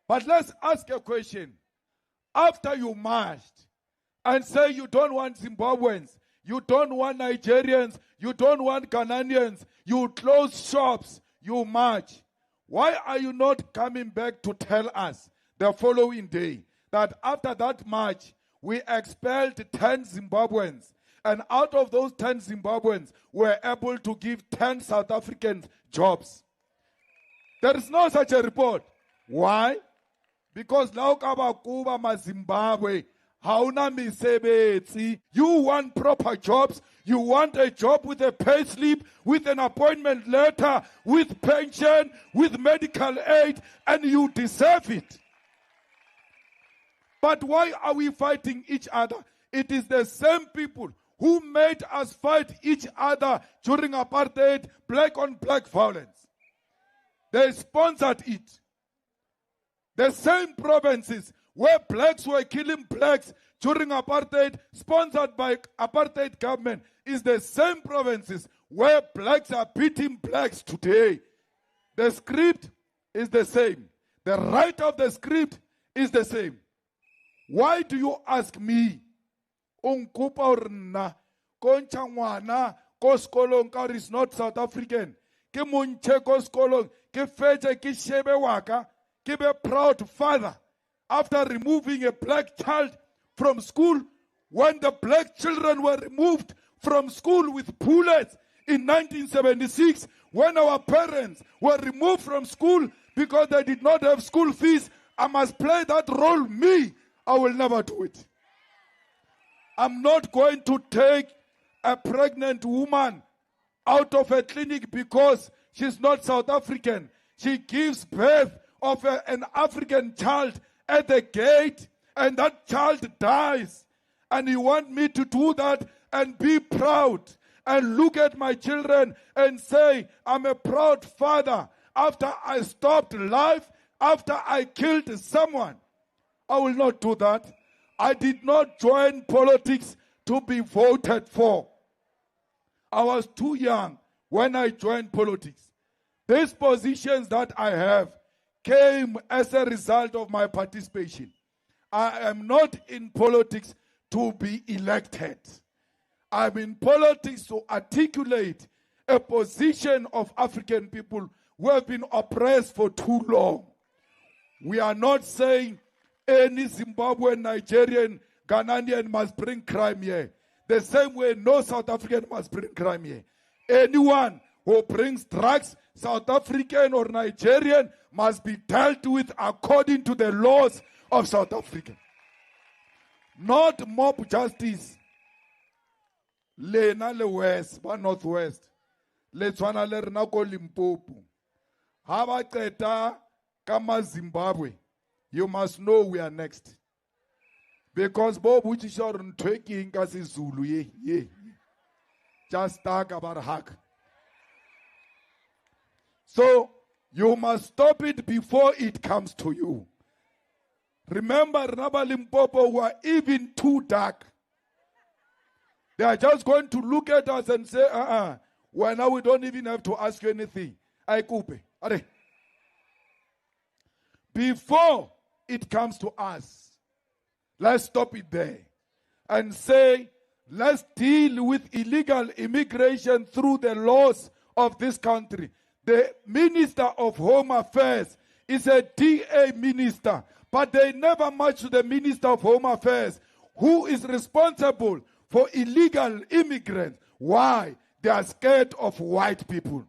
But let's ask a question. After you marched and say you don't want Zimbabweans, you don't want Nigerians, you don't want Ghanaians, you close shops, you march. Why are you not coming back to tell us the following day that after that march, we expelled 10 Zimbabweans, and out of those 10 Zimbabweans, we're able to give 10 South Africans jobs? There is no such a report. Why? Because Laukaba Kuba ma Zimbabwe, hauna misebetsi. You want proper jobs. You want a job with a pay slip, with an appointment letter, with pension, with medical aid, and you deserve it. But why are we fighting each other? It is the same people who made us fight each other during apartheid, black on black violence. They sponsored it. The same provinces where blacks were killing blacks during apartheid, sponsored by apartheid government, is the same provinces where blacks are beating blacks today. The script is the same. The right of the script is the same. Why do you ask me? Onkupa orna, koncha ngwana, ko skolong ka is not South African. Ke munche ko skolong, ke fetche ke shebe waka, ke be proud father. After removing a black child from school, when the black children were removed from school with bullets in 1976, when our parents were removed from school because they did not have school fees, I must play that role. Me, I will never do it. I'm not going to take a pregnant woman out of a clinic because she's not South African. She gives birth of an African child at the gate, and that child dies. And you want me to do that and be proud and look at my children and say, I'm a proud father after I stopped life, after I killed someone? I will not do that. I did not join politics to be voted for. I was too young when I joined politics. These positions that I have came as a result of my participation. I am not in politics to be elected. I'm in politics to articulate a position of African people who have been oppressed for too long. We are not saying any Zimbabwean, Nigerian, Ghanaian must bring crime here. The same way no South African must bring crime here. Anyone who brings drugs, South African or Nigerian, must be dealt with according to the laws of South Africa. Not mob justice. Lena le west, ba northwest. Le tshwana le rena ko Limpopo. Ha ba qeta ka ma Zimbabwe, you must know we are next. Because Bob Uchishor ntweking ka Zulu ye. Just talk about hack. So you must stop it before it comes to you. Remember, Raba Limpopo were even too dark. They are just going to look at us and say, well, now we don't even have to ask you anything. I coupe. Before it comes to us, let's stop it there and say, let's deal with illegal immigration through the laws of this country. The Minister of Home Affairs is a DA minister, but they never match to the Minister of Home Affairs, who is responsible for illegal immigrants. Why? They are scared of white people.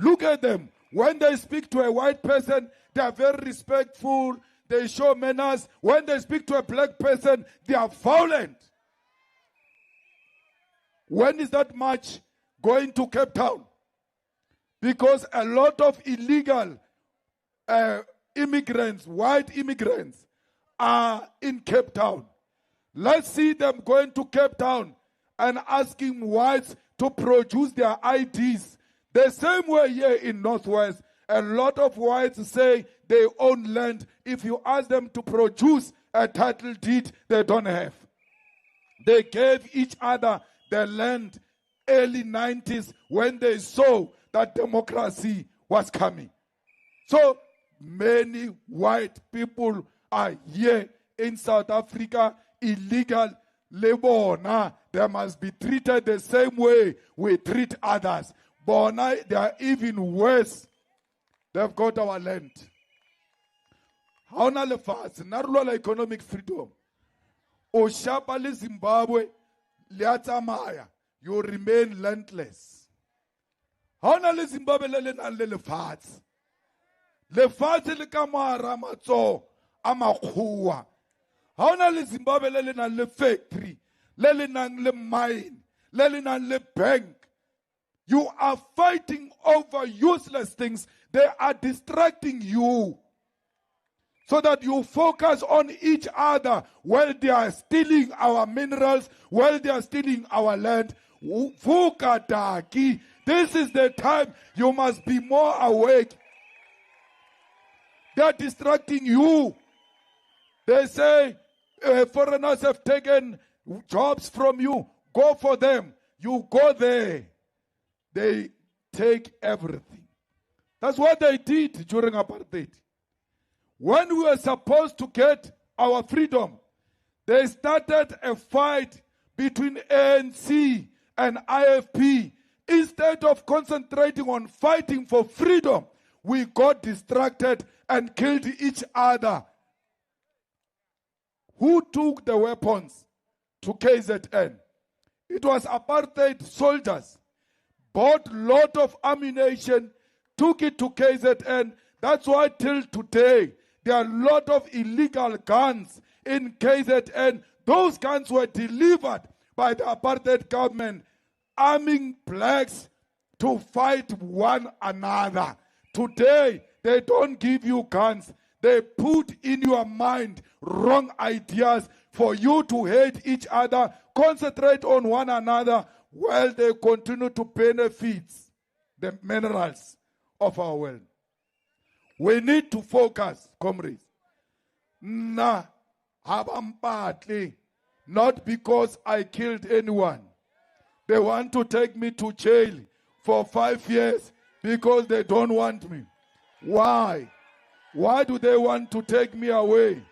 Look at them. When they speak to a white person, they are very respectful. They show manners. When they speak to a black person, they are violent. When is that march going to Cape Town? Because a lot of illegal immigrants, white immigrants, are in Cape Town. Let's see them going to Cape Town and asking whites to produce their IDs. The same way here in Northwest, a lot of whites say they own land. If you ask them to produce a title deed, they don't have. They gave each other the land early 90s when they saw that democracy was coming. So many white people are here in South Africa, illegal labor. They must be treated the same way we treat others. But they are even worse. They've got our land. How na le fast? Narulwa economic freedom. O shapa le Zimbabwe, liatamaya, you remain landless. How na le Zimbabwe le fast? Le fast le kamara matso amakhuwa. How na le Zimbabwe le factory, le mine, le bank. You are fighting over useless things. They are distracting you so that you focus on each other while they are stealing our minerals, while they are stealing our land. Fukataki. This is the time you must be more awake. They are distracting you. They say foreigners have taken jobs from you. Go for them. You go there. They take everything. That's what they did during apartheid. When we were supposed to get our freedom, they started a fight between ANC and IFP. Instead of concentrating on fighting for freedom, we got distracted and killed each other. Who took the weapons to KZN? It was apartheid soldiers. Bought a lot of ammunition, took it to KZN. That's why till today, there are a lot of illegal guns in KZN. Those guns were delivered by the apartheid government, arming blacks to fight one another. Today, they don't give you guns. They put in your mind wrong ideas for you to hate each other, concentrate on one another, while they continue to benefit the minerals of our world. We need to focus, comrades. Not because I killed anyone. They want to take me to jail for 5 years because they don't want me. Why? Why do they want to take me away?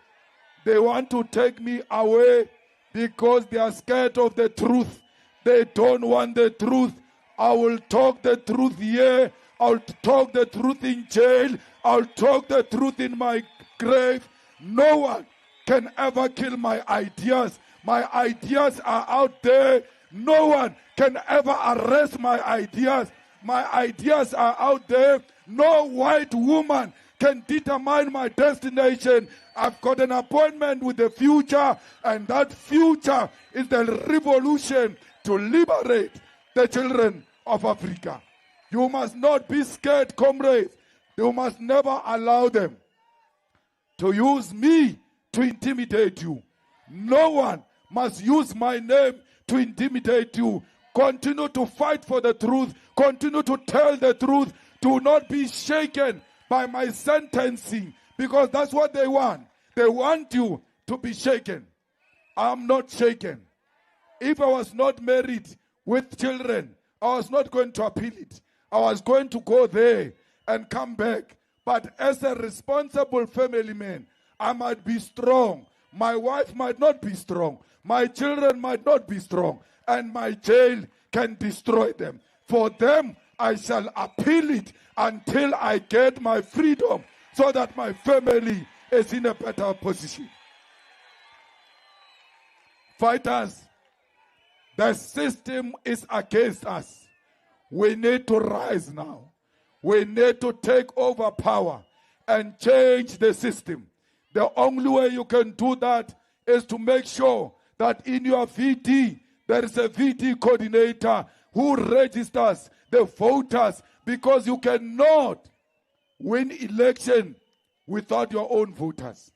They want to take me away because they are scared of the truth. They don't want the truth. I will talk the truth here. I'll talk the truth in jail. I'll talk the truth in my grave. No one can ever kill my ideas. My ideas are out there. No one can ever arrest my ideas. My ideas are out there. No white woman can determine my destination. I've got an appointment with the future, and that future is the revolution to liberate the children of Africa. You must not be scared, comrades. You must never allow them to use me to intimidate you. No one must use my name to intimidate you. Continue to fight for the truth. Continue to tell the truth. Do not be shaken by my sentencing, because that's what they want. They want you to be shaken. I'm not shaken. If I was not married with children, I was not going to appeal it. I was going to go there and come back. But as a responsible family man, I might be strong. My wife might not be strong. My children might not be strong. And my jail can destroy them. For them, I shall appeal it until I get my freedom, so that my family is in a better position. Fighters, the system is against us. We need to rise now. We need to take over power and change the system. The only way you can do that is to make sure that in your VT, there is a VT coordinator who registers the voters, because you cannot win election without your own voters.